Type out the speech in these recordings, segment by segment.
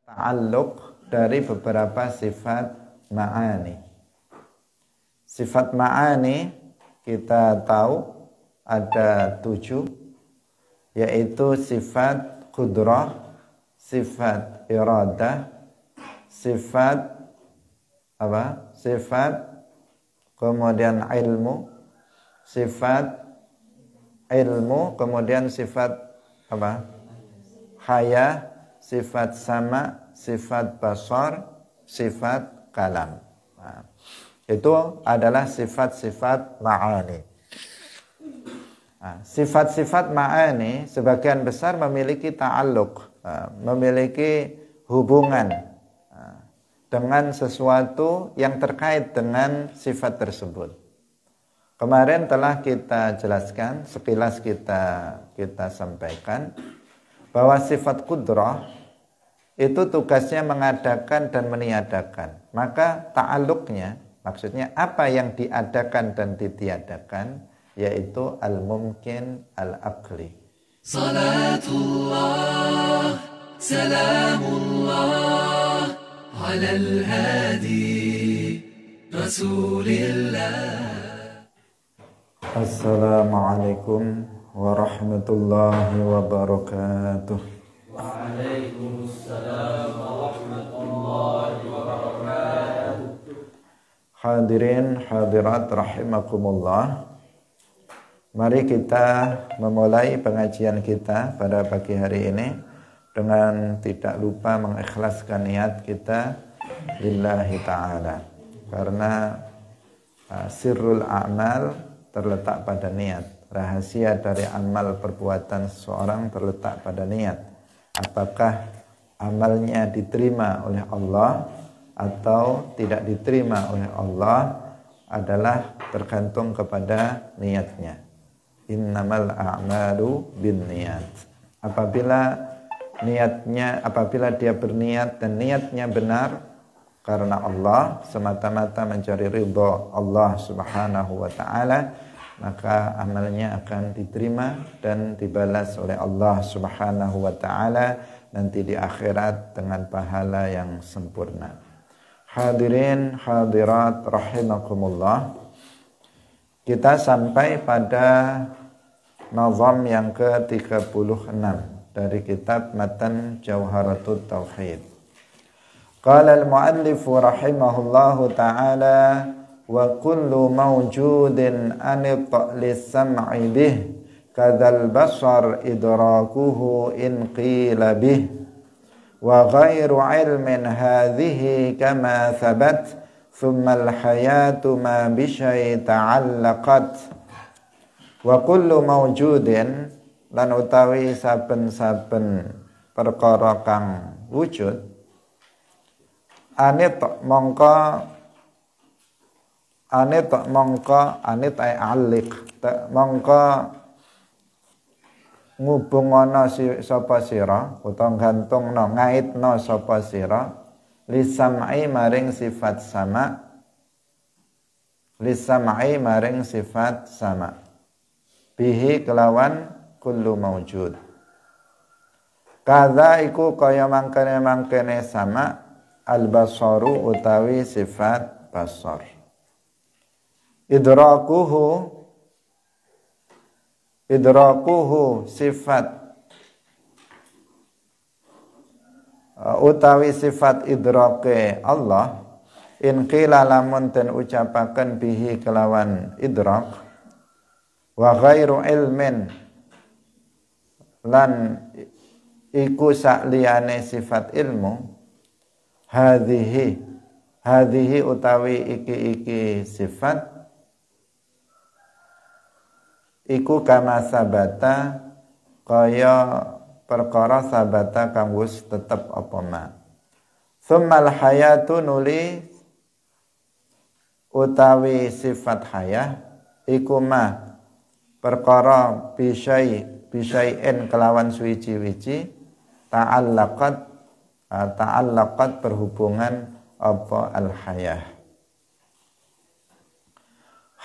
ta'alluq dari beberapa sifat ma'ani. Sifat ma'ani kita tahu ada 7, yaitu sifat qudrah, sifat iradah, sifat kemudian sifat ilmu, kemudian sifat haya, sifat sama, sifat basar, sifat kalam. Nah, itu adalah sifat-sifat ma'ani. Nah, sifat-sifat ma'ani sebagian besar memiliki ta'alluq, memiliki hubungan dengan sesuatu yang terkait dengan sifat tersebut. Kemarin telah kita jelaskan, sekilas kita sampaikan bahwa sifat qudrah itu tugasnya mengadakan dan meniadakan. Maka ta'alluqnya, maksudnya apa yang diadakan dan ditiadakan, yaitu al-mumkin al-aqli. Salatullah, salamullah, ala al-hadi, rasulillah. Assalamualaikum warahmatullahi wabarakatuh. Waalaikumsalam warahmatullahi wabarakatuh. Hadirin hadirat rahimakumullah. Mari kita memulai pengajian kita pada pagi hari ini dengan tidak lupa mengikhlaskan niat kita lillahi ta'ala. Karena sirrul a'mal terletak pada niat. Rahasia dari amal perbuatan seseorang terletak pada niat. Apakah amalnya diterima oleh Allah atau tidak diterima oleh Allah adalah tergantung kepada niatnya. Innamal a'malu binniyat. Apabila dia berniat dan niatnya benar karena Allah, semata-mata mencari ridha Allah Subhanahu wa taala, maka amalnya akan diterima dan dibalas oleh Allah Subhanahu wa taala nanti di akhirat dengan pahala yang sempurna. Hadirin hadirat rahimakumullah. Kita sampai pada nazam yang ke-36 dari kitab Matan Jauharatut Tauhid. Qala al-muallif rahimahullahu ta'ala wa kullu mawjudin anita lis-sam'i bih kadzal basar idrakuhu in qila bih wa ghairu ilmin hadhihi kama thabat thumma al-hayatu ma bisyai ta'allaqat wa kullu mawjudin lan utawi saben-saben perkara kang wujud anit ay alik mongko ngubungono sapa sira utawa gantungno ngaitno sapa sira lisam'i maring sifat sama bihi kelawan kullu maujud kadza iku kaya mangkene sama al-basaru utawi sifat basar. Idrakuhu sifat utawi sifat idrake Allah in qila lamun ten ucapaken bihi kelawan idrak wa ghairu ilmin lan iku sakliyane sifat ilmu hadhihi utawi iki sifat iku kama sabata kaya perkara sabata kang wis tetep apa ma tsummal hayatu nuli utawi sifat hayah iku ma perkara bisyai'in kelawan suwiji-wiji ta'allaqat berhubungan apa al-hayah.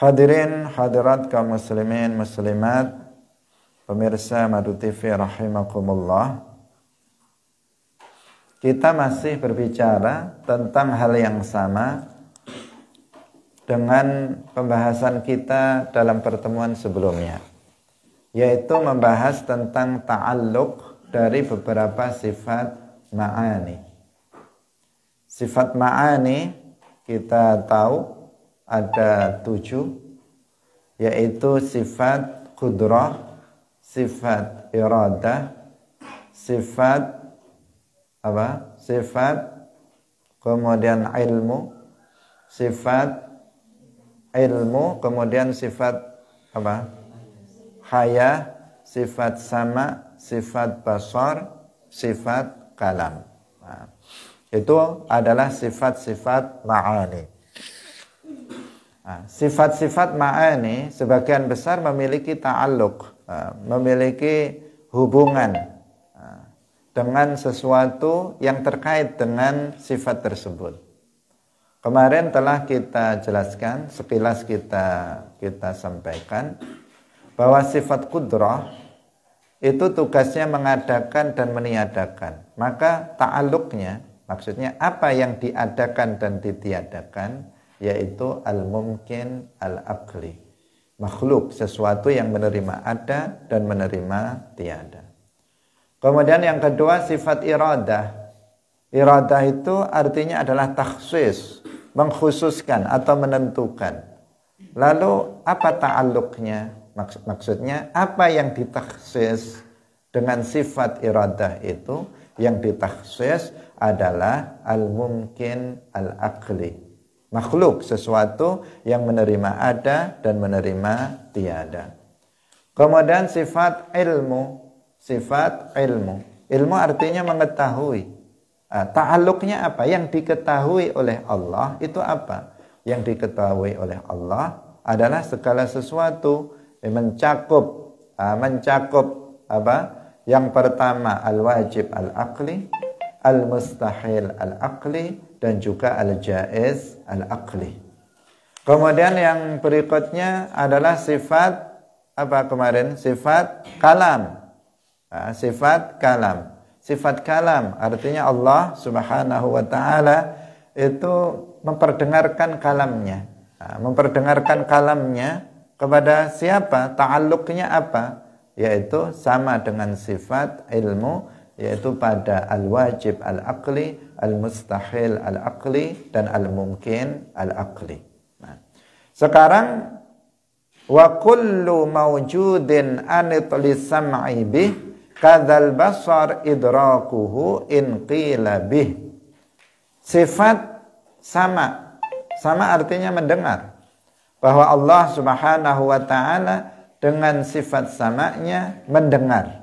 Hadirin hadirat kaum muslimin muslimat pemirsa Madu TV rahimakumullah. kita masih berbicara tentang hal yang sama dengan pembahasan kita dalam pertemuan sebelumnya, yaitu membahas tentang ta'alluq dari beberapa sifat ma'ani. Sifat ma'ani kita tahu ada 7, yaitu sifat qudrah, sifat iradah, sifat apa? Sifat kemudian ilmu, sifat ilmu, kemudian sifat apa? Haya, sifat sama, sifat basar, sifat kalam. Nah, itu adalah sifat-sifat ma'ani. Nah, sifat-sifat ma'ani sebagian besar memiliki ta'alluq, memiliki hubungan dengan sesuatu yang terkait dengan sifat tersebut. Kemarin telah kita jelaskan, sekilas kita sampaikan bahwa sifat qudrah itu tugasnya mengadakan dan meniadakan. Maka ta'alluqnya, maksudnya apa yang diadakan dan ditiadakan, yaitu al-mumkin al-aqli, makhluk, sesuatu yang menerima ada dan menerima tiada. Kemudian yang kedua sifat iradah. Iradah itu artinya adalah takhsis, mengkhususkan atau menentukan. Lalu apa ta'alluqnya? Maksudnya apa yang ditakhsis dengan sifat iradah itu? Yang ditakhsis adalah al-mumkin al-aqli, makhluk, sesuatu yang menerima ada dan menerima tiada. Kemudian sifat ilmu. Sifat ilmu. Ilmu artinya mengetahui. Ta'alluqnya apa? Yang diketahui oleh Allah itu apa? Yang diketahui oleh Allah adalah segala sesuatu yang mencakup apa? Yang pertama al-wajib al-aqli, al-mustahil al-aqli, dan juga al-jaiz al-aqli. Kemudian yang berikutnya adalah sifat apa kemarin? Sifat kalam. Sifat kalam. Sifat kalam artinya Allah Subhanahu wa ta'ala itu memperdengarkan kalamnya. Memperdengarkan kalamnya kepada siapa? Ta'alluqnya apa? Yaitu sama dengan sifat ilmu, yaitu pada al-wajib al-aqli, al-mustahil al-aqli, dan al-mumkin al-aqli. Nah, sekarang wa kullu mawjudin anitli sam'i bih kadzal basar idrakuhu in qila bih. Sifat sama. Sama artinya mendengar. Bahwa Allah Subhanahu wa ta'ala dengan sifat samanya mendengar.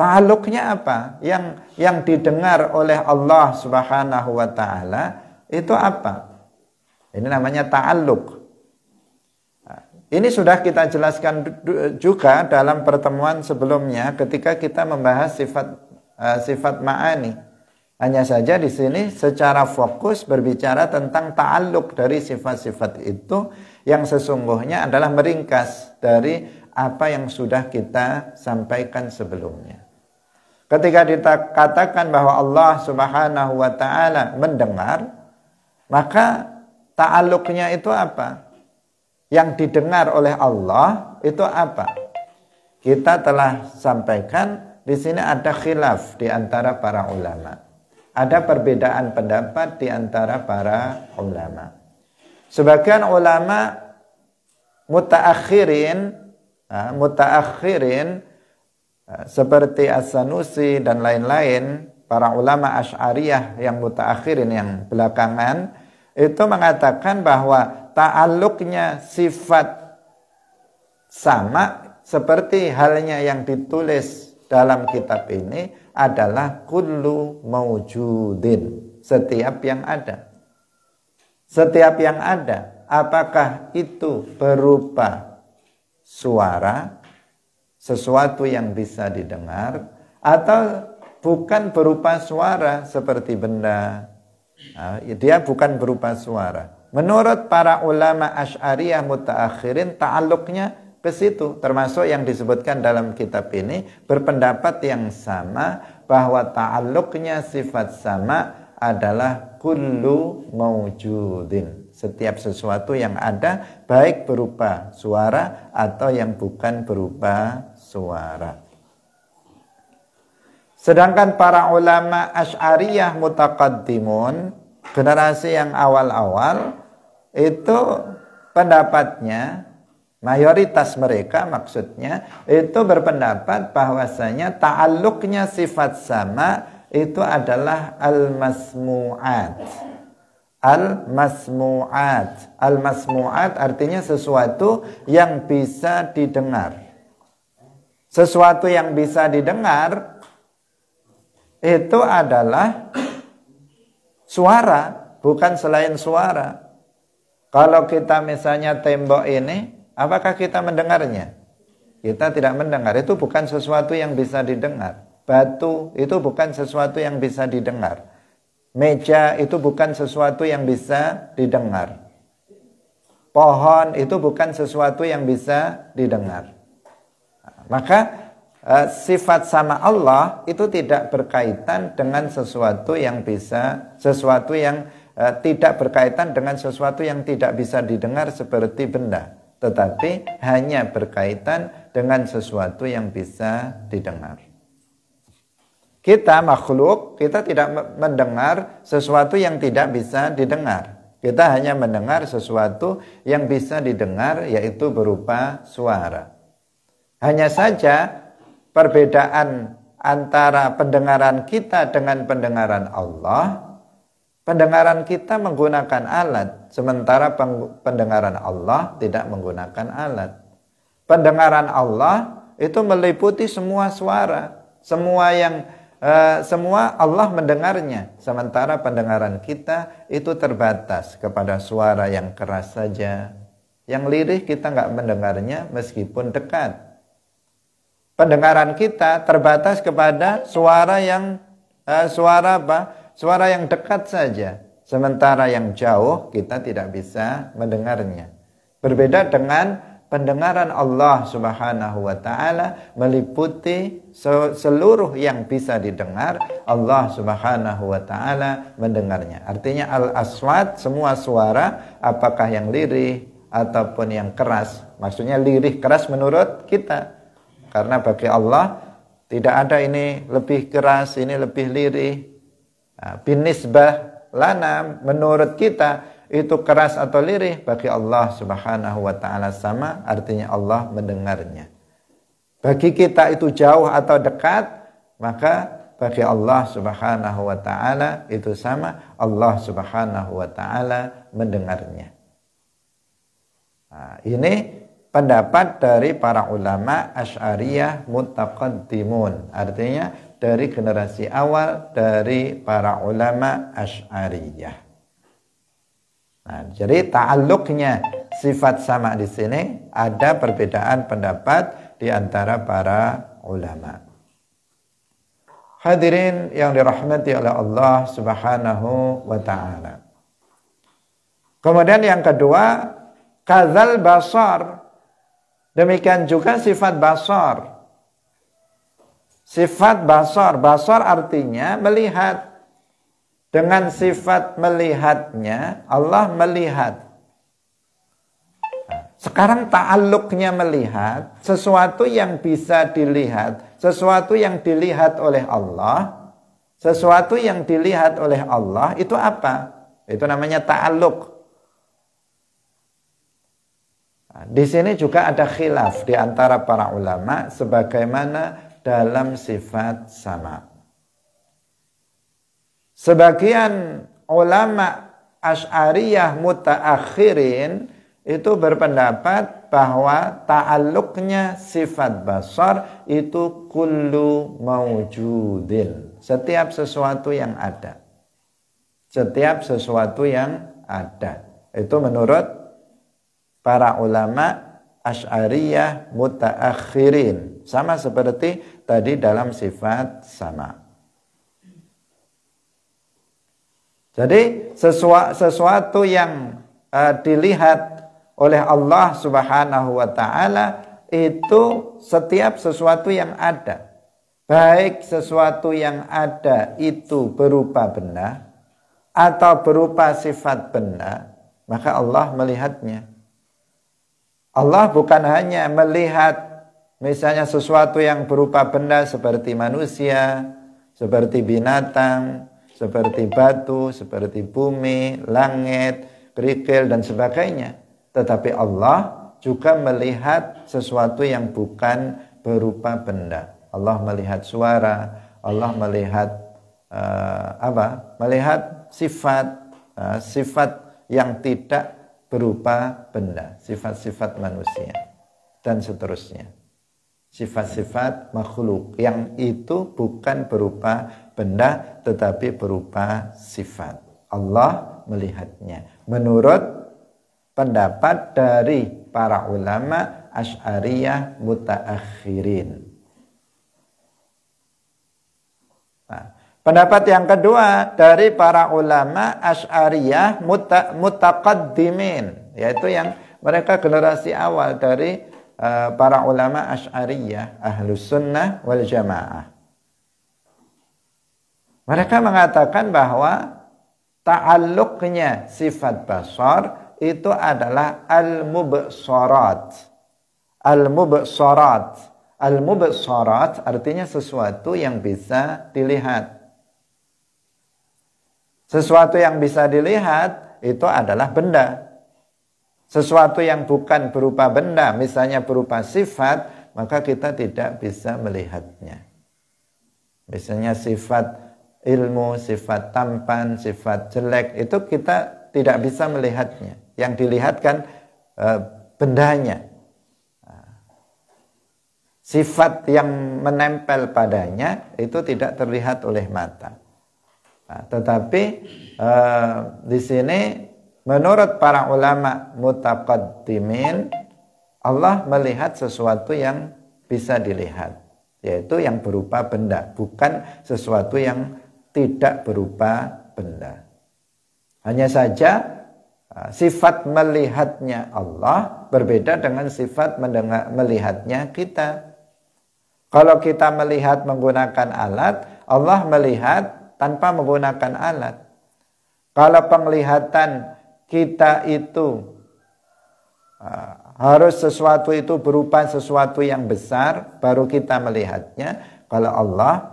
Ta'alluqnya apa? Yang didengar oleh Allah Subhanahu wa ta'ala itu apa? Ini namanya ta'alluq. Ini sudah kita jelaskan juga dalam pertemuan sebelumnya ketika kita membahas sifat ma'ani. Hanya saja di sini secara fokus berbicara tentang ta'alluq dari sifat-sifat itu yang sesungguhnya adalah meringkas dari apa yang sudah kita sampaikan sebelumnya. Ketika dikatakan bahwa Allah Subhanahu wa ta'ala mendengar, maka ta'alluqnya itu apa? Yang didengar oleh Allah itu apa? Kita telah sampaikan di sini ada khilaf di antara para ulama. Ada perbedaan pendapat di antara para ulama. Sebagian ulama mutaakhirin seperti As-Sanusi dan lain-lain, para ulama Asy'ariyah yang mutaakhirin yang belakangan itu mengatakan bahwa ta'alluqnya sifat sama seperti halnya yang ditulis dalam kitab ini adalah kullu mawjudin, setiap yang ada. Setiap yang ada, apakah itu berupa suara, sesuatu yang bisa didengar, atau bukan berupa suara seperti benda. Dia bukan berupa suara. Menurut para ulama Asy'ariyah mutaakhirin, ta'alluqnya ke situ, termasuk yang disebutkan dalam kitab ini, berpendapat yang sama bahwa ta'alluqnya sifat sama adalah kullu mawjudin, setiap sesuatu yang ada, baik berupa suara atau yang bukan berupa suara. Sedangkan para ulama Asy'ariyah mutaqaddimun, generasi yang awal-awal, itu pendapatnya, mayoritas mereka maksudnya, itu berpendapat bahwasanya ta'alluqnya sifat sama itu adalah al-masmu'at. Al-masmu'at. Al-masmu'at artinya sesuatu yang bisa didengar. Sesuatu yang bisa didengar itu adalah suara, bukan selain suara. Kalau kita misalnya tembok ini, apakah kita mendengarnya? Kita tidak mendengar. Itu bukan sesuatu yang bisa didengar. Batu itu bukan sesuatu yang bisa didengar. Meja itu bukan sesuatu yang bisa didengar. Pohon itu bukan sesuatu yang bisa didengar. Maka sifat sama Allah itu tidak berkaitan dengan sesuatu yang bisa, sesuatu yang tidak berkaitan dengan sesuatu yang tidak bisa didengar seperti benda, tetapi hanya berkaitan dengan sesuatu yang bisa didengar. Kita makhluk, kita tidak mendengar sesuatu yang tidak bisa didengar. Kita hanya mendengar sesuatu yang bisa didengar, yaitu berupa suara. Hanya saja perbedaan antara pendengaran kita dengan pendengaran Allah, pendengaran kita menggunakan alat, sementara pendengaran Allah tidak menggunakan alat. Pendengaran Allah itu meliputi semua suara, semua Allah mendengarnya, sementara pendengaran kita itu terbatas kepada suara yang keras saja. Yang lirih kita nggak mendengarnya meskipun dekat. Pendengaran kita terbatas kepada suara yang suara yang dekat saja, sementara yang jauh kita tidak bisa mendengarnya. Berbeda dengan pendengaran Allah Subhanahu wa ta'ala, meliputi seluruh yang bisa didengar, Allah Subhanahu wa ta'ala mendengarnya. Artinya al-aswat, semua suara, apakah yang lirih ataupun yang keras. Maksudnya lirih keras menurut kita, karena bagi Allah tidak ada ini lebih keras, ini lebih lirih. Binisbah lana, menurut kita itu keras atau lirih, bagi Allah Subhanahu wa ta'ala sama, artinya Allah mendengarnya. Bagi kita itu jauh atau dekat, maka bagi Allah Subhanahu wa ta'ala itu sama, Allah Subhanahu wa ta'ala mendengarnya. Nah, ini pendapat dari para ulama Asy'ariyah mutaqaddimun, artinya dari generasi awal dari para ulama Asy'ariyah. Nah, jadi ta'alluqnya sifat sama di sini ada perbedaan pendapat di antara para ulama. Hadirin yang dirahmati oleh Allah Subhanahu wa ta'ala. Kemudian yang kedua, kadzal basar. Demikian juga sifat basar. Sifat basar, basar artinya melihat. Dengan sifat melihatnya, Allah melihat. Sekarang ta'alluqnya melihat, sesuatu yang bisa dilihat, sesuatu yang dilihat oleh Allah, sesuatu yang dilihat oleh Allah, itu apa? Itu namanya ta'alluq. Di sini juga ada khilaf di antara para ulama, sebagaimana dalam sifat sama. Sebagian ulama Asy'ariyah mutaakhirin itu berpendapat bahwa ta'alluqnya sifat basar itu kullu mawjudin, setiap sesuatu yang ada. Setiap sesuatu yang ada. Itu menurut para ulama Asy'ariyah mutaakhirin, sama seperti tadi dalam sifat sama. Jadi sesuatu yang dilihat oleh Allah Subhanahu wa ta'ala itu setiap sesuatu yang ada. baik sesuatu yang ada itu berupa benda atau berupa sifat benda, maka Allah melihatnya. Allah bukan hanya melihat misalnya sesuatu yang berupa benda seperti manusia, seperti binatang, seperti batu, seperti bumi, langit, kerikil dan sebagainya. Tetapi Allah juga melihat sesuatu yang bukan berupa benda. Allah melihat suara, Allah melihat melihat sifat yang tidak berupa benda, sifat-sifat manusia dan seterusnya. Sifat-sifat makhluk yang itu bukan berupa benda tetapi berupa sifat. Allah melihatnya. Menurut pendapat dari para ulama Asy'ariyah mutaakhirin. Pendapat yang kedua dari para ulama Asy'ariyah mutaqaddimin, yaitu yang mereka generasi awal dari para ulama Asy'ariyah, Ahlus Sunnah wal Jamaah. Mereka mengatakan bahwa ta'alluqnya sifat basar itu adalah al-mubsarat. Al-mubsarat. Al-mubsarat artinya sesuatu yang bisa dilihat. Sesuatu yang bisa dilihat itu adalah benda. Sesuatu yang bukan berupa benda, misalnya berupa sifat, maka kita tidak bisa melihatnya. Misalnya sifat ilmu, sifat tampan, sifat jelek, itu kita tidak bisa melihatnya. Yang dilihatkan bendanya. Sifat yang menempel padanya itu tidak terlihat oleh mata. Tetapi di sini menurut para ulama mutaqaddimin, Allah melihat sesuatu yang bisa dilihat, yaitu yang berupa benda, bukan sesuatu yang tidak berupa benda. Hanya saja sifat melihatnya Allah berbeda dengan sifat melihatnya kita. Kalau kita melihat menggunakan alat, Allah melihat tanpa menggunakan alat. Kalau penglihatan kita itu harus sesuatu itu berupa sesuatu yang besar, baru kita melihatnya. Kalau Allah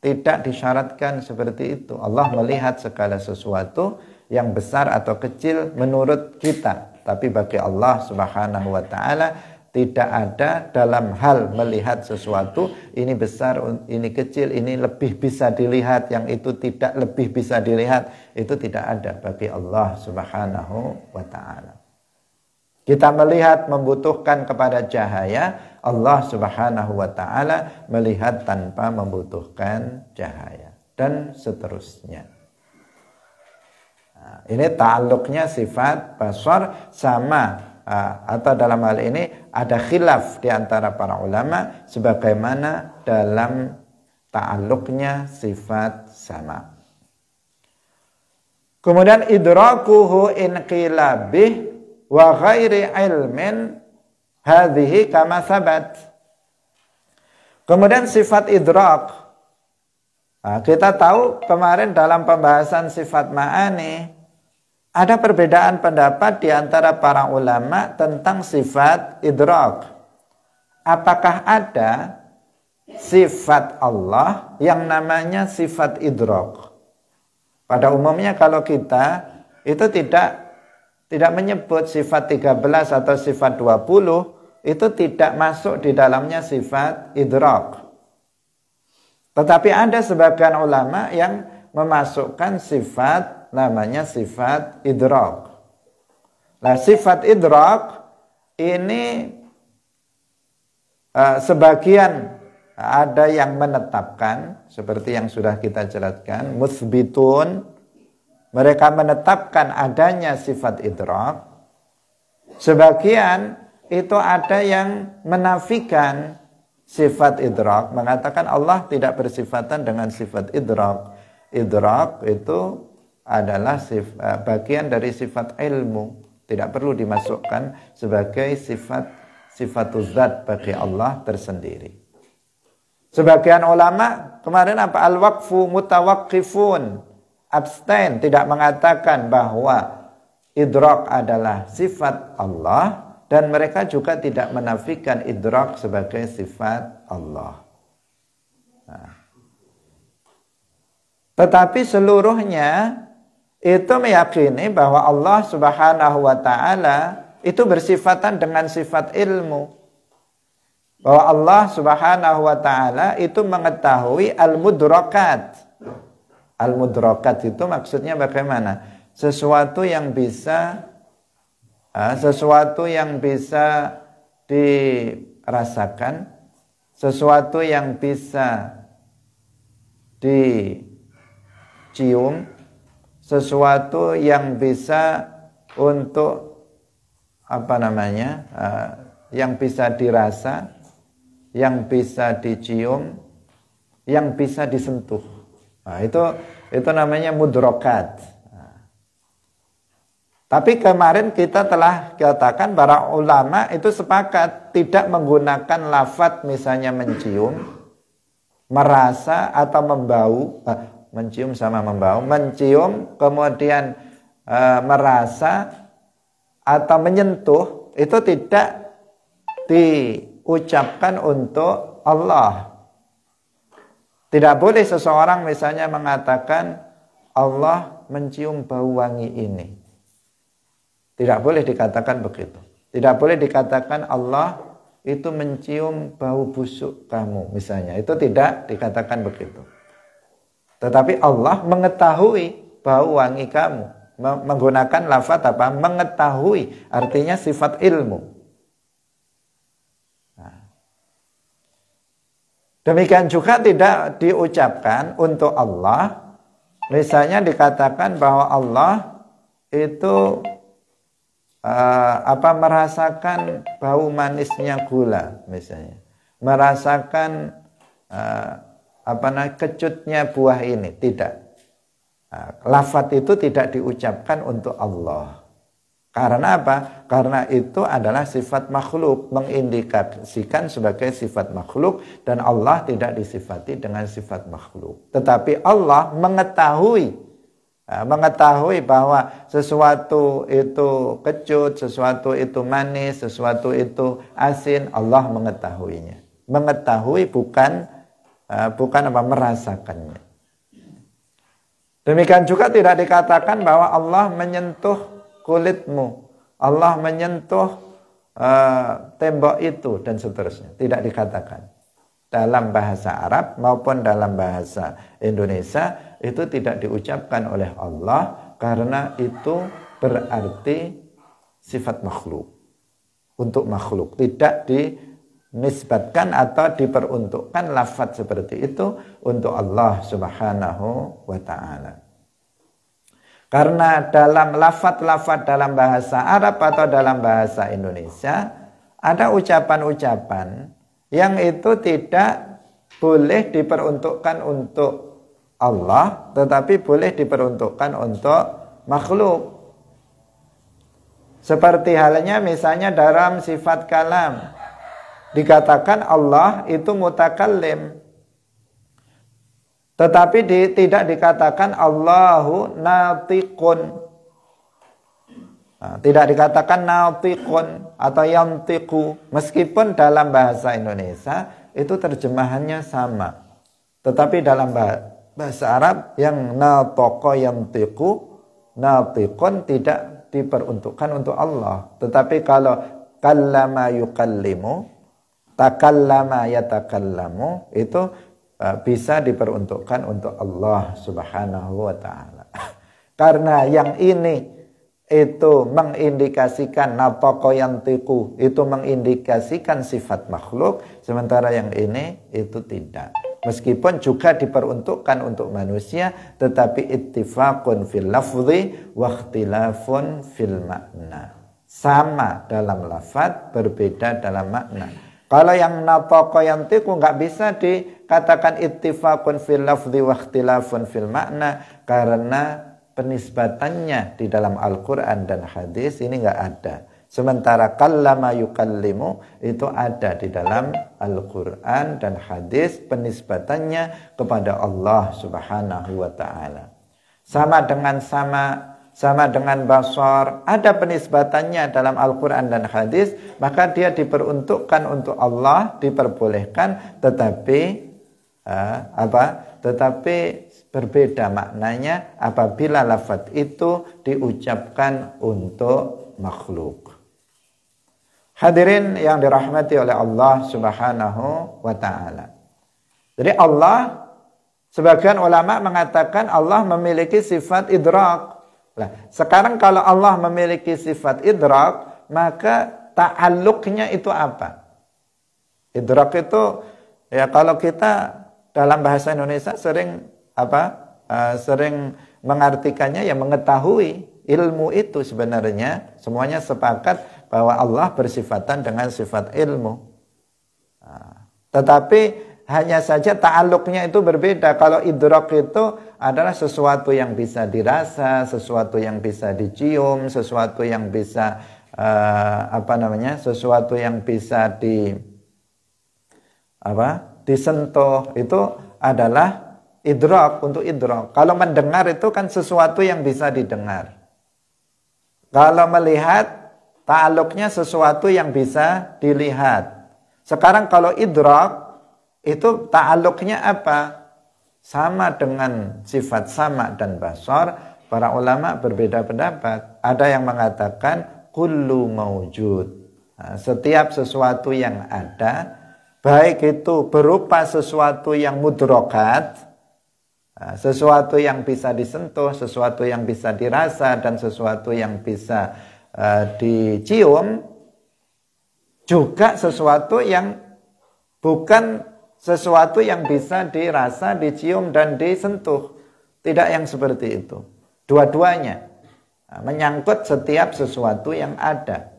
tidak disyaratkan seperti itu. Allah melihat segala sesuatu yang besar atau kecil menurut kita. Tapi bagi Allah Subhanahu wa ta'ala tidak ada dalam hal melihat sesuatu, ini besar, ini kecil, ini lebih bisa dilihat, yang itu tidak lebih bisa dilihat. Itu tidak ada bagi Allah Subhanahu wa ta'ala. Kita melihat membutuhkan kepada cahaya, Allah Subhanahu wa ta'ala melihat tanpa membutuhkan cahaya, dan seterusnya. Nah, ini ta'alluqnya sifat basar sama atau dalam hal ini ada khilaf di antara para ulama sebagaimana dalam ta'alluqnya sifat sama. Kemudian idrakuhu in qila bih wa ghairi ilmin hadhihi kama sabat. Kemudian sifat idrak. Kita tahu kemarin dalam pembahasan sifat ma'ani ada perbedaan pendapat di antara para ulama tentang sifat idrak. Apakah ada sifat Allah yang namanya sifat idrak? Pada umumnya kalau kita itu tidak menyebut sifat 13 atau sifat 20, itu tidak masuk di dalamnya sifat idrak. Tetapi ada sebagian ulama yang memasukkan sifat namanya sifat idrak. Nah, sifat idrak ini sebagian ada yang menetapkan seperti yang sudah kita jelaskan, mutsbitun, mereka menetapkan adanya sifat idrak. Sebagian itu ada yang menafikan sifat idrak, mengatakan Allah tidak bersifatan dengan sifat idrak. Idrak itu adalah bagian dari sifat ilmu, tidak perlu dimasukkan sebagai sifat zat bagi Allah tersendiri. Sebagian ulama kemarin apa? Al-waqfu mutawaqqifun, abstain, tidak mengatakan bahwa idrak adalah sifat Allah, dan mereka juga tidak menafikan idrak sebagai sifat Allah. Nah. Tetapi seluruhnya itu meyakini bahwa Allah Subhanahu wa ta'ala itu bersifatan dengan sifat ilmu. Bahwa Allah Subhanahu wa ta'ala itu mengetahui al-mudrakat. Al-mudrakat itu maksudnya bagaimana? Sesuatu yang bisa dirasakan, sesuatu yang bisa dicium, sesuatu yang bisa untuk yang bisa dirasa, yang bisa dicium, yang bisa disentuh. Nah, itu namanya mudrokat. Nah. Tapi kemarin kita telah katakan para ulama itu sepakat tidak menggunakan lafadz misalnya mencium, merasa atau membau. Mencium sama membau. Mencium kemudian merasa atau menyentuh itu tidak diucapkan untuk Allah. Tidak boleh seseorang misalnya mengatakan Allah mencium bau wangi ini. Tidak boleh dikatakan begitu. Tidak boleh dikatakan Allah itu mencium bau busuk kamu misalnya. Itu tidak dikatakan begitu. Tetapi Allah mengetahui bau wangi kamu. Menggunakan lafadz apa? Mengetahui, artinya sifat ilmu. Nah. Demikian juga tidak diucapkan untuk Allah. Misalnya dikatakan bahwa Allah itu merasakan bau manisnya gula misalnya. Merasakan kecutnya buah ini, tidak. Lafadz itu tidak diucapkan untuk Allah. Karena apa? Karena itu adalah sifat makhluk, mengindikasikan sebagai sifat makhluk, dan Allah tidak disifati dengan sifat makhluk. Tetapi Allah mengetahui bahwa sesuatu itu kecut, sesuatu itu manis, sesuatu itu asin, Allah mengetahuinya. Mengetahui bukan merasakannya. Demikian juga tidak dikatakan bahwa Allah menyentuh kulitmu, Allah menyentuh tembok itu dan seterusnya. Tidak dikatakan. Dalam bahasa Arab maupun dalam bahasa Indonesia itu tidak diucapkan oleh Allah karena itu berarti sifat makhluk. Untuk makhluk tidak dinisbatkan atau diperuntukkan lafadz seperti itu untuk Allah Subhanahu wa ta'ala. Karena dalam lafadz-lafadz dalam bahasa Arab atau dalam bahasa Indonesia ada ucapan-ucapan yang itu tidak boleh diperuntukkan untuk Allah, tetapi boleh diperuntukkan untuk makhluk. Seperti halnya misalnya dalam sifat kalam. Dikatakan Allah itu mutakallim. Tetapi tidak dikatakan Allahu natiqun. Nah, tidak dikatakan natiqun atau yantiqu. Meskipun dalam bahasa Indonesia itu terjemahannya sama. Tetapi dalam bahasa Arab yang nataqa yantiqu, natiqun tidak diperuntukkan untuk Allah. Tetapi kalau kallama yukallimu, takallama yatakallamu, itu bisa diperuntukkan untuk Allah Subhanahu wa ta'ala. Karena yang ini itu mengindikasikan nataqa yantiqu, itu mengindikasikan sifat makhluk, sementara yang ini itu tidak. Meskipun juga diperuntukkan untuk manusia, tetapi ittifaqun fil lafzi wa ikhtilafun fil makna. Sama dalam lafaz, berbeda dalam makna. Kalau yang nataqa yantiqu enggak bisa dikatakan ittifaqun fil lafzi wa ikhtilafun fil makna, karena penisbatannya di dalam Al-Quran dan hadis ini enggak ada. Sementara kallama yukallimu itu ada di dalam Al-Quran dan hadis penisbatannya kepada Allah Subhanahu wa ta'ala. Sama dengan basar, ada penisbatannya dalam Al-Quran dan hadis, maka dia diperuntukkan untuk Allah, diperbolehkan, tetapi tetapi berbeda maknanya apabila lafaz itu diucapkan untuk makhluk. Hadirin yang dirahmati oleh Allah Subhanahu wa ta'ala. Jadi Allah, sebagian ulama mengatakan Allah memiliki sifat idrak. Nah, sekarang kalau Allah memiliki sifat idrak, maka ta'alluqnya itu apa? Idrak itu, ya kalau kita dalam bahasa Indonesia sering mengartikannya ya mengetahui. Ilmu itu sebenarnya semuanya sepakat bahwa Allah bersifatan dengan sifat ilmu. Tetapi hanya saja ta'alluqnya itu berbeda. Kalau idrak itu adalah sesuatu yang bisa dirasa, sesuatu yang bisa dicium, sesuatu yang bisa sesuatu yang bisa disentuh, itu adalah idrak, untuk idrak. Kalau mendengar itu kan sesuatu yang bisa didengar. Kalau melihat, ta'alluqnya sesuatu yang bisa dilihat. Sekarang kalau idrak, itu ta'alluqnya apa? Sama dengan sifat sama dan basar. Para ulama berbeda pendapat. Ada yang mengatakan kullu maujud. Setiap sesuatu yang ada, baik itu berupa sesuatu yang mudrokat, sesuatu yang bisa disentuh, sesuatu yang bisa dirasa, dan sesuatu yang bisa dicium, juga sesuatu yang bukan sesuatu yang bisa dirasa, dicium, dan disentuh. Tidak yang seperti itu. Dua-duanya menyangkut setiap sesuatu yang ada,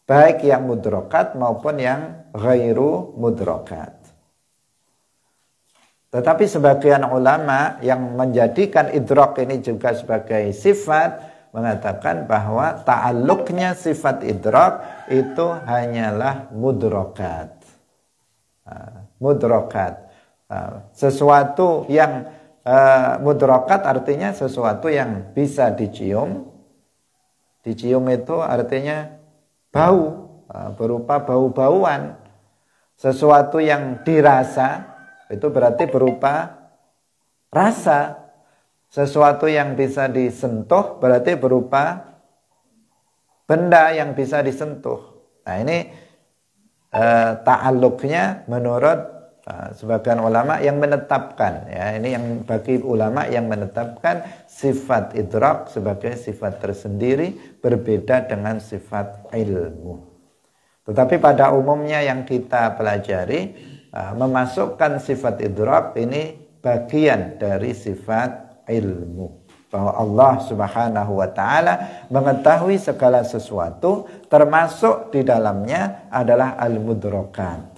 baik yang mudrokat maupun yang ghairu mudrokat. Tetapi sebagian ulama yang menjadikan idrak ini juga sebagai sifat, mengatakan bahwa ta'alluqnya sifat idrak itu hanyalah mudrokat. Mudrokat. Sesuatu yang mudrokat artinya sesuatu yang bisa dicium. Dicium itu artinya bau, berupa bau-bauan. Sesuatu yang dirasa itu berarti berupa rasa. Sesuatu yang bisa disentuh berarti berupa benda yang bisa disentuh. Nah ini ta'alluqnya menurut sebagian ulama yang menetapkan, ya, ini yang bagi ulama yang menetapkan sifat idrak sebagai sifat tersendiri berbeda dengan sifat ilmu. Tetapi pada umumnya yang kita pelajari, memasukkan sifat idrak ini bagian dari sifat ilmu, bahwa Allah Subhanahu wa ta'ala mengetahui segala sesuatu, termasuk di dalamnya adalah al-mudrokat,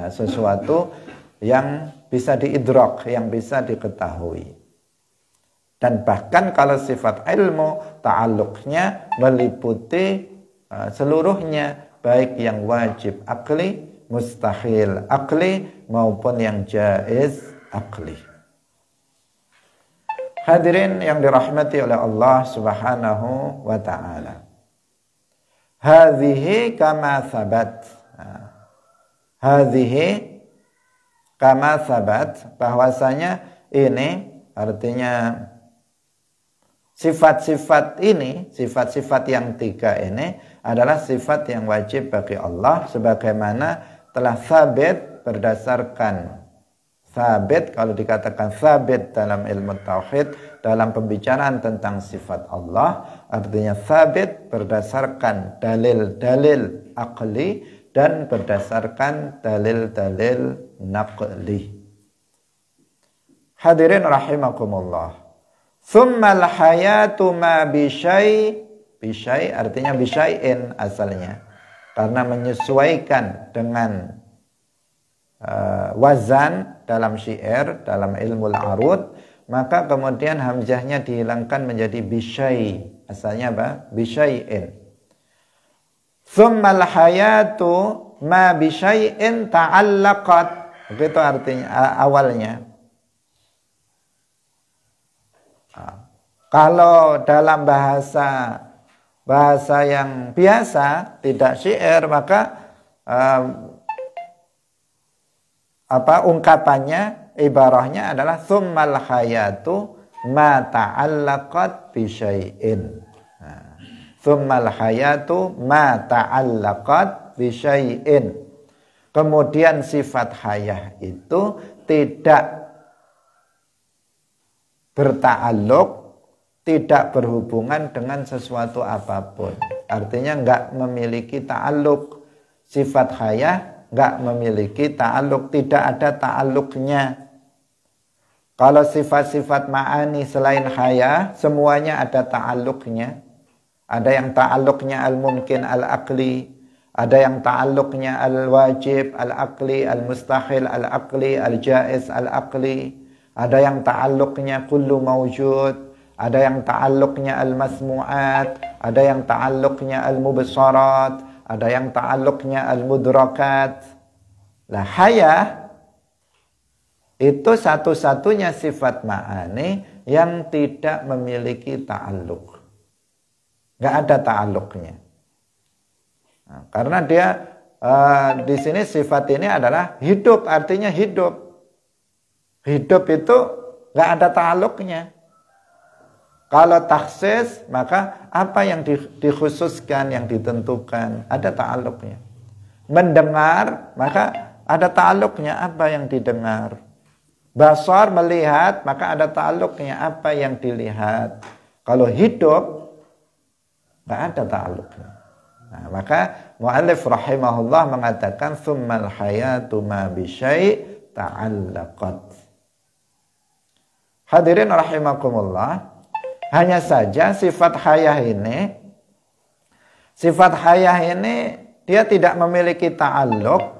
sesuatu yang bisa diidrak, yang bisa diketahui. Dan bahkan kalau sifat ilmu, ta'alluqnya meliputi seluruhnya, baik yang wajib akli, mustahil akli, maupun yang jaiz akli. Hadirin yang dirahmati oleh Allah Subhanahu wa ta'ala. Hadhihi kama sabat. Hadhihi kama sabat, bahwasanya ini artinya sifat-sifat ini, sifat-sifat yang tiga ini adalah sifat yang wajib bagi Allah, sebagaimana telah sabit berdasarkan sabit. Kalau dikatakan sabit dalam ilmu tauhid, dalam pembicaraan tentang sifat Allah, artinya sabit berdasarkan dalil-dalil akli dan berdasarkan dalil-dalil naqli. Hadirin rahimakumullah. Tsummal hayatu ma bisyai, bisyai artinya bisyai'in asalnya, karena menyesuaikan dengan wazan dalam syair, dalam ilmu al-arud, maka kemudian hamzahnya dihilangkan menjadi bisyai. Asalnya apa? Bisyai'in. Tsummal hayatu ma bi syai'in ta'allaqat. Begitu artinya awalnya. Kalau dalam bahasa yang biasa, tidak syair, maka ungkapannya, ibarahnya adalah tsummal hayatu ma ta'allaqat bi syai'in. Tsummal hayatu ma ta'allaqat bi syai'in. Kemudian sifat hayah itu tidak berta'alluq, tidak berhubungan dengan sesuatu apapun. Artinya enggak memiliki ta'alluq. Sifat hayah enggak memiliki ta'alluq, tidak ada ta'alluqnya. Kalau sifat-sifat ma'ani selain hayah, semuanya ada ta'alluqnya. Ada yang ta'alluqnya al-mumkin al-aqli, ada yang ta'alluqnya al-wajib al-aqli, al-mustahil al-aqli, al-jaiz al-aqli, ada yang ta'alluqnya kullu mawjud, ada yang ta'alluqnya al-masmu'at, ada yang ta'alluqnya al-mubsarat, ada yang ta'alluqnya al-mudrakat. Lah hayah itu satu-satunya sifat ma'ani yang tidak memiliki ta'alluq. Enggak ada ta'alluqnya. Nah, karena dia di sini sifat ini adalah hidup, artinya hidup. Hidup itu enggak ada ta'alluqnya. Kalau takhsis, maka apa yang dikhususkan, yang ditentukan, ada ta'alluqnya. Mendengar, maka ada ta'alluqnya, apa yang didengar. Basar, melihat, maka ada ta'alluqnya, apa yang dilihat. Kalau hidup, nggak ada ta'alluqnya. Nah, maka mu'allif rahimahullah mengatakan tsummal hayatu ma bi syai' ta'allaqat. Hadirin rahimakumullah, hanya saja sifat hayah ini dia tidak memiliki ta'alluq.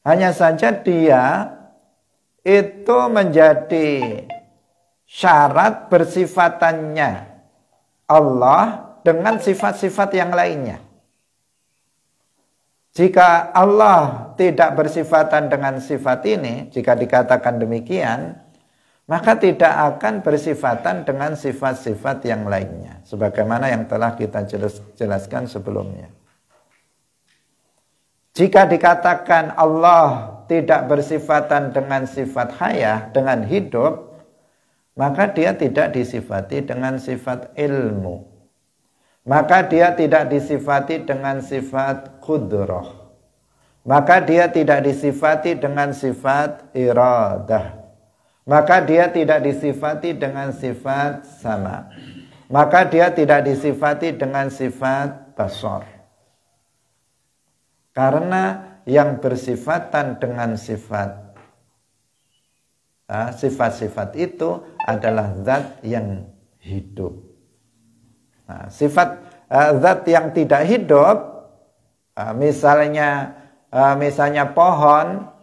Hanya saja dia itu menjadi syarat bersifatannya Allah dengan sifat-sifat yang lainnya. Jika Allah tidak bersifatan dengan sifat ini, jika dikatakan demikian, maka tidak akan bersifatan dengan sifat-sifat yang lainnya, sebagaimana yang telah kita jelaskan sebelumnya. Jika dikatakan Allah tidak bersifatan dengan sifat hayah, dengan hidup, maka dia tidak disifati dengan sifat ilmu. Maka dia tidak disifati dengan sifat qudrah. Maka dia tidak disifati dengan sifat iradah. Maka dia tidak disifati dengan sifat sama. Maka dia tidak disifati dengan sifat basar. Karena yang bersifatan dengan sifat-sifat itu adalah zat yang hidup. Nah, sifat zat yang tidak hidup, misalnya pohon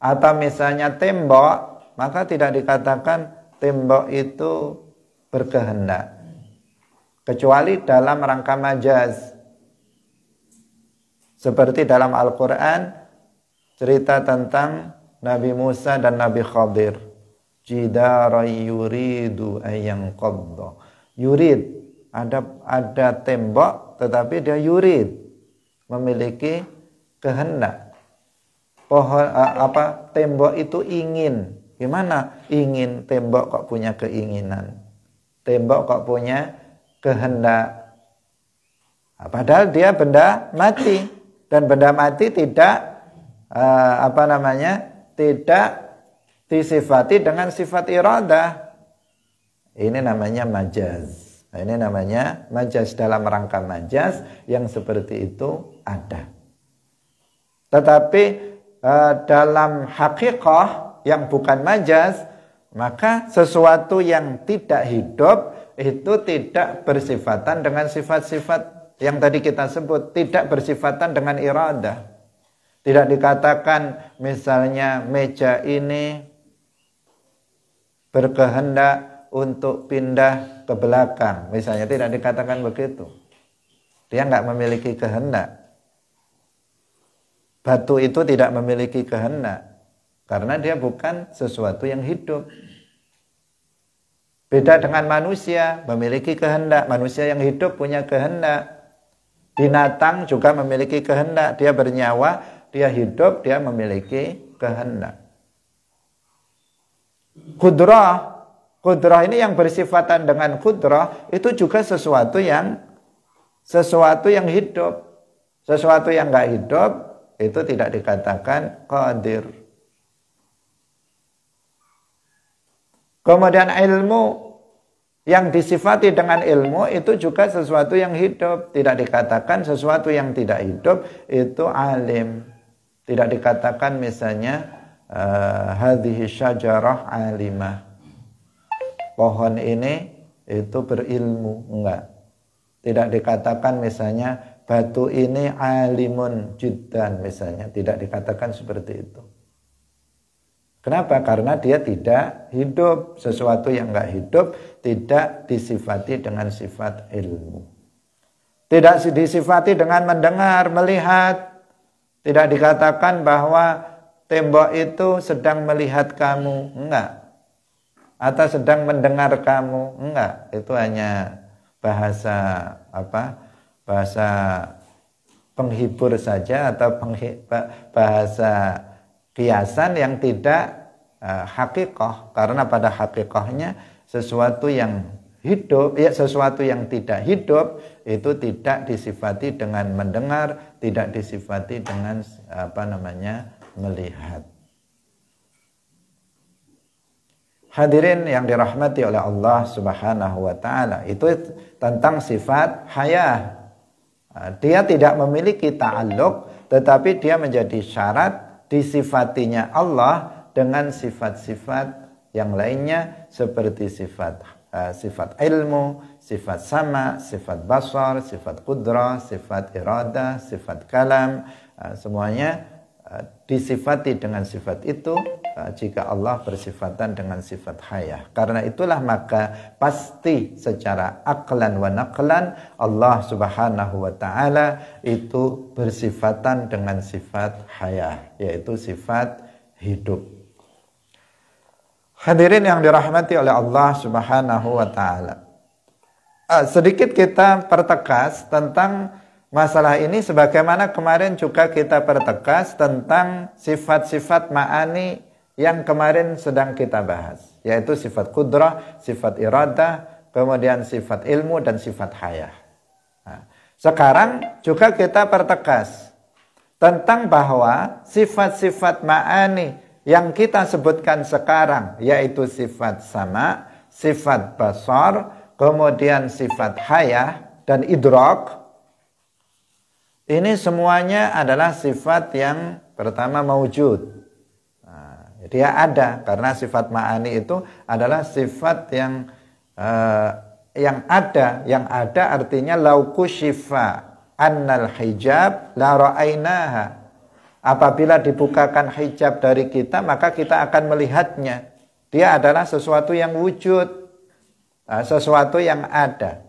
atau misalnya tembok, maka tidak dikatakan tembok itu berkehendak, kecuali dalam rangka majaz. Seperti dalam Al-Quran cerita tentang Nabi Musa dan Nabi Khadir. Jidara yuridu ayyanqadda. Yurid, ada tembok tetapi dia yurid, memiliki kehendak. Tembok itu ingin. Gimana ingin tembok kok punya keinginan? Tembok kok punya kehendak? Padahal dia benda mati, dan benda mati tidak tidak disifati dengan sifat iradah. Ini namanya majaz. Ini namanya majaz. Dalam rangka majaz yang seperti itu ada. Tetapi dalam hakikah yang bukan majaz, maka sesuatu yang tidak hidup itu tidak bersifatan dengan sifat-sifat yang tadi kita sebut, tidak bersifatan dengan iradah. Tidak dikatakan misalnya meja ini berkehendak untuk pindah ke belakang, misalnya tidak dikatakan begitu. Dia nggak memiliki kehendak. Batu itu tidak memiliki kehendak karena dia bukan sesuatu yang hidup. Beda dengan manusia, memiliki kehendak. Manusia yang hidup punya kehendak. Binatang juga memiliki kehendak. Dia bernyawa, dia hidup, dia memiliki kehendak. Kudrah ini yang bersifatan dengan kudrah itu juga sesuatu yang hidup. Sesuatu yang nggak hidup itu tidak dikatakan qadir. Kemudian ilmu yang disifati dengan ilmu itu juga sesuatu yang hidup. Tidak dikatakan sesuatu yang tidak hidup itu alim. Tidak dikatakan misalnya hadhihi syajarah alimah. Pohon ini itu berilmu. Enggak. Tidak dikatakan misalnya batu ini alimun jiddan misalnya. Tidak dikatakan seperti itu. Kenapa? Karena dia tidak hidup. Sesuatu yang enggak hidup tidak disifati dengan sifat ilmu. Tidak disifati dengan mendengar, melihat. Tidak dikatakan bahwa tembok itu sedang melihat kamu. Enggak. Atau sedang mendengar kamu. Enggak. Itu hanya bahasa bahasa penghibur saja atau bahasa kiasan yang tidak hakikah. Karena pada hakikahnya sesuatu yang hidup, sesuatu yang tidak hidup itu tidak disifati dengan mendengar, tidak disifati dengan melihat. Hadirin yang dirahmati oleh Allah Subhanahu wa taala, itu tentang sifat hayah. Dia tidak memiliki ta'alluq, tetapi dia menjadi syarat disifatinya Allah dengan sifat-sifat yang lainnya seperti sifat ilmu, sifat sama, sifat basar, sifat qudrah, sifat iradah, sifat kalam, semuanya disifati dengan sifat itu jika Allah bersifatan dengan sifat hayah. Karena itulah maka pasti secara aklan wa naqlan Allah Subhanahu wa taala itu bersifatan dengan sifat hayah, yaitu sifat hidup. Hadirin yang dirahmati oleh Allah Subhanahu wa taala. Sedikit kita pertegas tentang masalah ini sebagaimana kemarin juga kita pertegas tentang sifat-sifat ma'ani yang kemarin sedang kita bahas, yaitu sifat qudrah, sifat iradah, kemudian sifat ilmu dan sifat hayah. Sekarang juga kita pertegas tentang bahwa sifat-sifat ma'ani yang kita sebutkan sekarang, yaitu sifat sama, sifat basar, kemudian sifat hayah dan idrak, ini semuanya adalah sifat yang pertama mawjud. Dia ada, karena sifat ma'ani itu adalah sifat yang ada. Yang ada artinya lauku syifa annal hijab la ra'ainaha. Apabila dibukakan hijab dari kita, maka kita akan melihatnya. Dia adalah sesuatu yang wujud, sesuatu yang ada.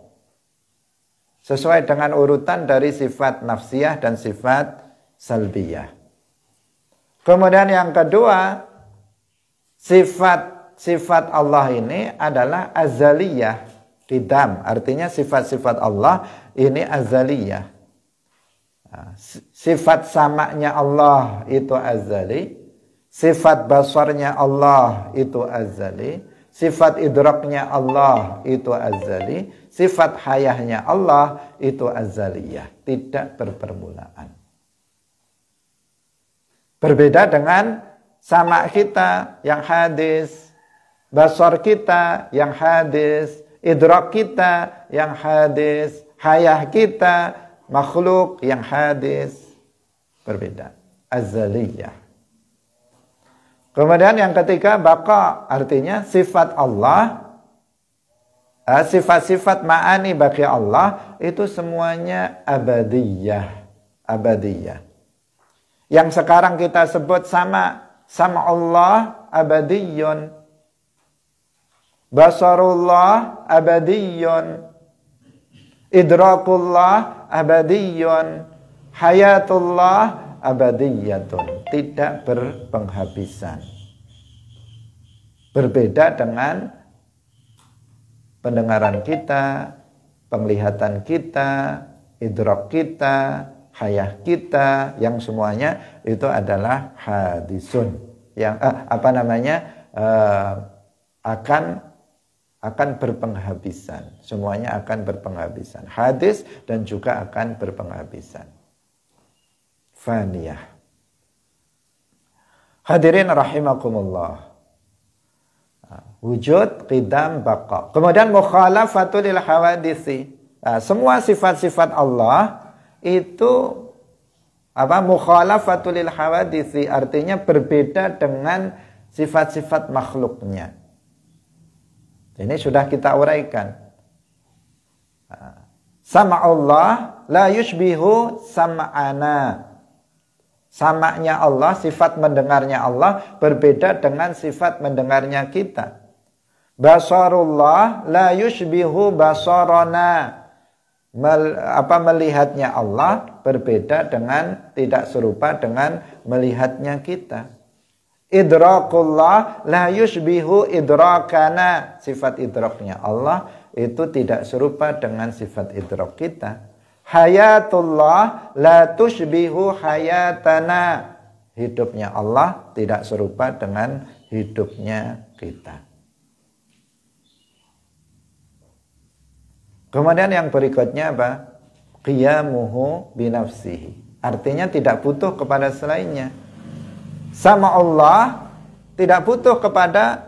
Sesuai dengan urutan dari sifat nafsiyah dan sifat salbiyah. Kemudian yang kedua, sifat Allah ini adalah azaliyah, qidam. Artinya sifat-sifat Allah ini azaliyah. Sifat samanya Allah itu azali, sifat basarnya Allah itu azali, sifat idraknya Allah itu azali, sifat hayahnya Allah itu azaliyah, tidak berpermulaan. Berbeda dengan sama kita yang hadis, basar kita yang hadis, idrak kita yang hadis, hayah kita makhluk yang hadis, berbeda, azaliyah. Kemudian yang ketiga baqa, artinya sifat Allah, sifat-sifat ma'ani bagi Allah itu semuanya abadiyah, abadiyah. Yang sekarang kita sebut sama Allah abadiyun, basarullah abadiyun, Idrakullah abadiyun, hayatullah abadiyatun, tidak berpenghabisan. Berbeda dengan pendengaran kita, penglihatan kita, idrak kita, hayah kita, yang semuanya itu adalah hadisun, yang akan berpenghabisan. Semuanya akan berpenghabisan. Hadis dan juga akan berpenghabisan. Faniyah. Hadirin rahimakumullah. Wujud, qidam, baqa. Kemudian mukhalafatul lil hawadisi. Semua sifat-sifat Allah itu mukhalafatul lil hawadisi, artinya berbeda dengan sifat-sifat makhluknya. Ini sudah kita uraikan. Sama'ullah la yushbihu sama'ana. Sama'nya Allah, sifat mendengarnya Allah berbeda dengan sifat mendengarnya kita. Basarullah la yushbihu basarana. Melihatnya Allah berbeda dengan, tidak serupa dengan melihatnya kita. Idrakullah la yushbihu idrakana. Sifat idraknya Allah itu tidak serupa dengan sifat idrak kita. Hayatullah la tushbihu hayatana. Hidupnya Allah tidak serupa dengan hidupnya kita. Kemudian yang berikutnya apa? Qiyamuhu binafsihi. Artinya tidak butuh kepada selainnya. Sama Allah tidak butuh kepada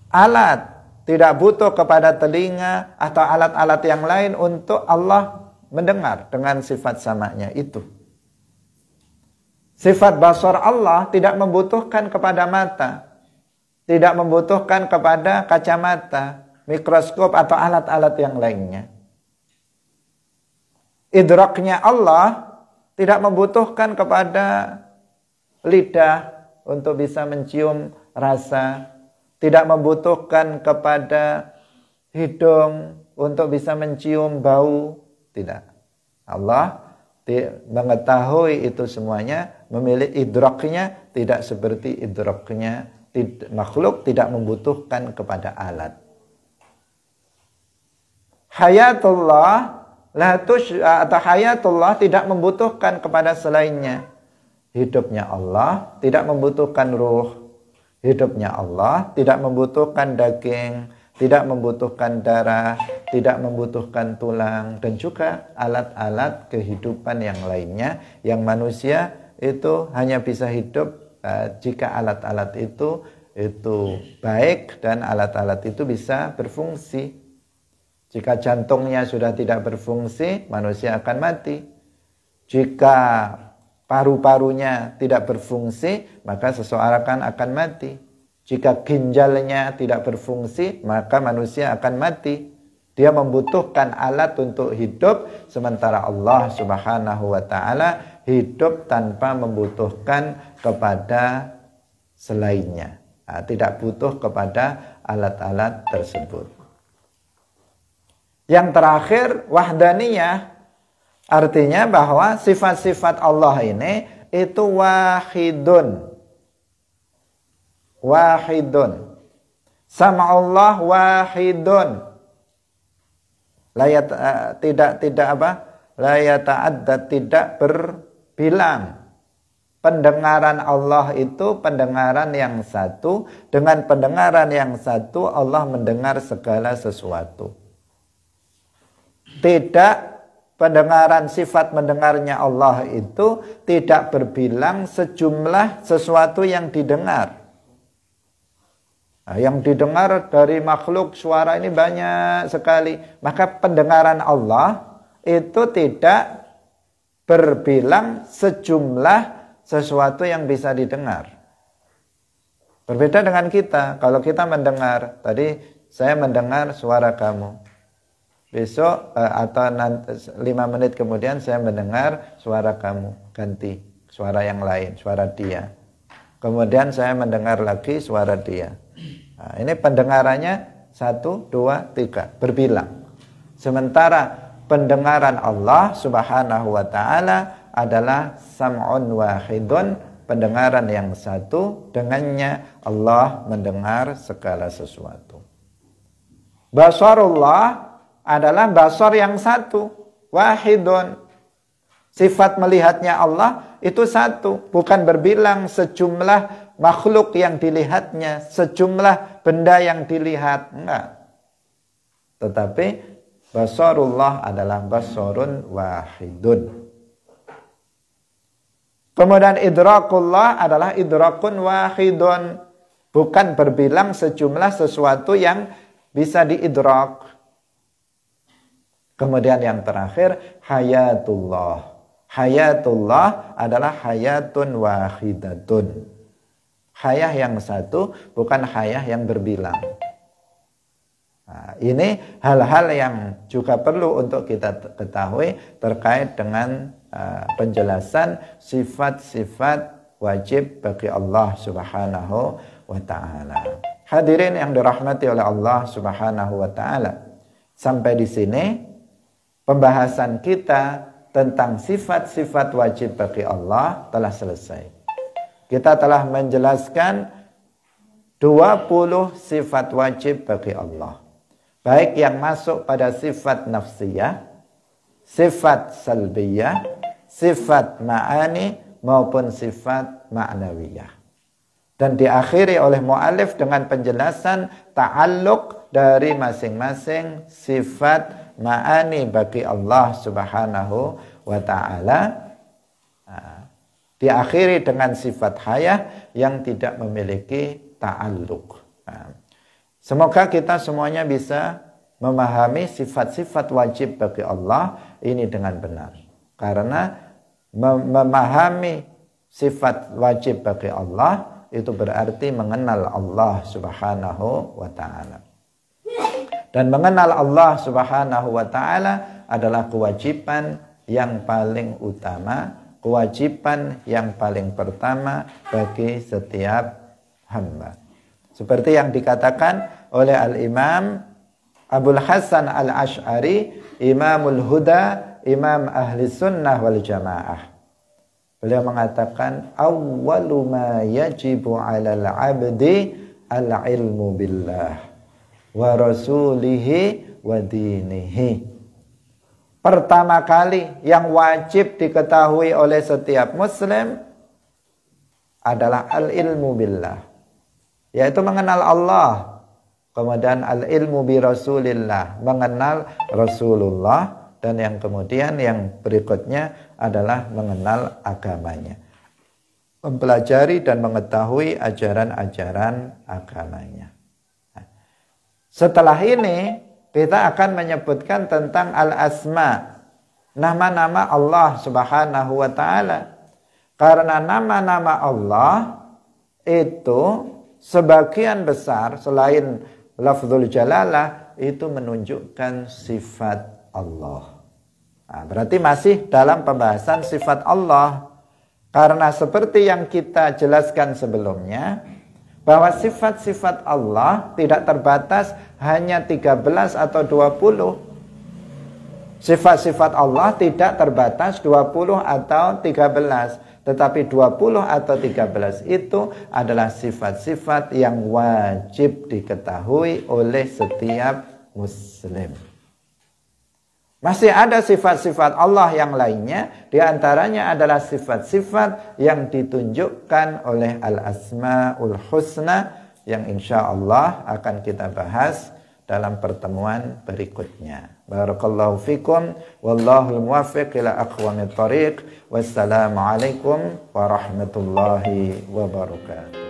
alat, tidak butuh kepada telinga atau alat-alat yang lain untuk Allah mendengar dengan sifat samanya itu. Sifat basar Allah tidak membutuhkan kepada mata, tidak membutuhkan kepada kacamata, mikroskop atau alat-alat yang lainnya. Idraknya Allah tidak membutuhkan kepada lidah untuk bisa mencium rasa, tidak membutuhkan kepada hidung untuk bisa mencium bau, tidak. Allah mengetahui itu semuanya, memiliki idraknya tidak seperti idraknya makhluk, tidak membutuhkan kepada alat. Hayatullah atau hayatullah tidak membutuhkan kepada selainnya. Hidupnya Allah tidak membutuhkan ruh. Hidupnya Allah tidak membutuhkan daging, tidak membutuhkan darah, tidak membutuhkan tulang, dan juga alat-alat kehidupan yang lainnya, yang manusia itu hanya bisa hidup jika alat-alat itu baik dan alat-alat itu bisa berfungsi. Jika jantungnya sudah tidak berfungsi, manusia akan mati. Jika paru-parunya tidak berfungsi, maka seseorang akan mati. Jika ginjalnya tidak berfungsi, maka manusia akan mati. Dia membutuhkan alat untuk hidup, sementara Allah Subhanahu wa ta'ala hidup tanpa membutuhkan kepada selainnya. Tidak butuh kepada alat-alat tersebut. Yang terakhir, wahdaniyah, artinya bahwa sifat-sifat Allah ini itu wahidun. Wahidun. Sama'ullah wahidun. La yata'addad, tidak berbilang. Pendengaran Allah itu pendengaran yang satu. Dengan pendengaran yang satu Allah mendengar segala sesuatu. Tidak, pendengaran sifat mendengarnya Allah itu tidak berbilang sejumlah sesuatu yang didengar. Yang didengar dari makhluk suara ini banyak sekali. Maka pendengaran Allah itu tidak berbilang sejumlah sesuatu yang bisa didengar. Berbeda dengan kita. Kalau kita mendengar, tadi saya mendengar suara kamu. Besok atau 5 menit kemudian saya mendengar suara kamu, ganti suara yang lain, suara dia. Kemudian saya mendengar lagi suara dia. Ini pendengarannya 1, 2, 3, berbilang. Sementara pendengaran Allah Subhanahu wa taala adalah sam'un wahidun, pendengaran yang satu, dengannya Allah mendengar segala sesuatu. Basarullah adalah basar yang satu, wahidun. Sifat melihatnya Allah itu satu, bukan berbilang sejumlah makhluk yang dilihatnya, sejumlah benda yang dilihat, enggak. Tetapi basarullah adalah basarun wahidun. Kemudian idrakullah adalah idrakun wahidun, bukan berbilang sejumlah sesuatu yang bisa diidrak. Kemudian yang terakhir hayatullah. Hayatullah adalah hayatun wahidatun. Hayah yang satu, bukan hayah yang berbilang. Nah, ini hal-hal yang juga perlu untuk kita ketahui terkait dengan penjelasan sifat-sifat wajib bagi Allah Subhanahu wa ta'ala. Hadirin yang dirahmati oleh Allah Subhanahu wa ta'ala. Sampai di sini pembahasan kita tentang sifat-sifat wajib bagi Allah telah selesai. Kita telah menjelaskan 20 sifat wajib bagi Allah. Baik yang masuk pada sifat nafsiyah, sifat salbiyah, sifat ma'ani maupun sifat ma'nawiyah. Dan diakhiri oleh mu'alif dengan penjelasan ta'alluq dari masing-masing sifat ma'ani bagi Allah Subhanahu wa ta'ala. Diakhiri dengan sifat hayah yang tidak memiliki ta'alluq. Semoga kita semuanya bisa memahami sifat-sifat wajib bagi Allah ini dengan benar. Karena memahami sifat wajib bagi Allah itu berarti mengenal Allah Subhanahu wa ta'ala. Dan mengenal Allah Subhanahu wa ta'ala adalah kewajiban yang paling utama, kewajiban yang paling pertama bagi setiap hamba. Seperti yang dikatakan oleh Al-Imam Abul Hasan Al-Ash'ari, Imamul Huda, Imam Ahli Sunnah wal Jamaah. Beliau mengatakan, awwalu ma yajibu 'alal 'abdi al-'ilmu billah wa rasulihi wa dinihi. Pertama kali yang wajib diketahui oleh setiap muslim adalah al-ilmu billah, yaitu mengenal Allah. Kemudian al-ilmu bi rasulillah, mengenal Rasulullah. Dan yang kemudian yang berikutnya adalah mengenal agamanya, mempelajari dan mengetahui ajaran-ajaran agamanya. Setelah ini kita akan menyebutkan tentang al-asma, nama-nama Allah Subhanahu wa ta'ala. Karena nama-nama Allah itu sebagian besar selain lafzul jalalah itu menunjukkan sifat Allah. Nah, berarti masih dalam pembahasan sifat Allah. Karena seperti yang kita jelaskan sebelumnya, bahwa sifat-sifat Allah tidak terbatas hanya 13 atau 20. Sifat-sifat Allah tidak terbatas 20 atau 13. Tetapi 20 atau 13 itu adalah sifat-sifat yang wajib diketahui oleh setiap muslim. Masih ada sifat-sifat Allah yang lainnya, diantaranya adalah sifat-sifat yang ditunjukkan oleh Al-Asma'ul Husna yang insya Allah akan kita bahas dalam pertemuan berikutnya. Barakallahu fikum, wallahul muwaffiq ila aqwamit thariq. Wassalamualaikum warahmatullahi wabarakatuh.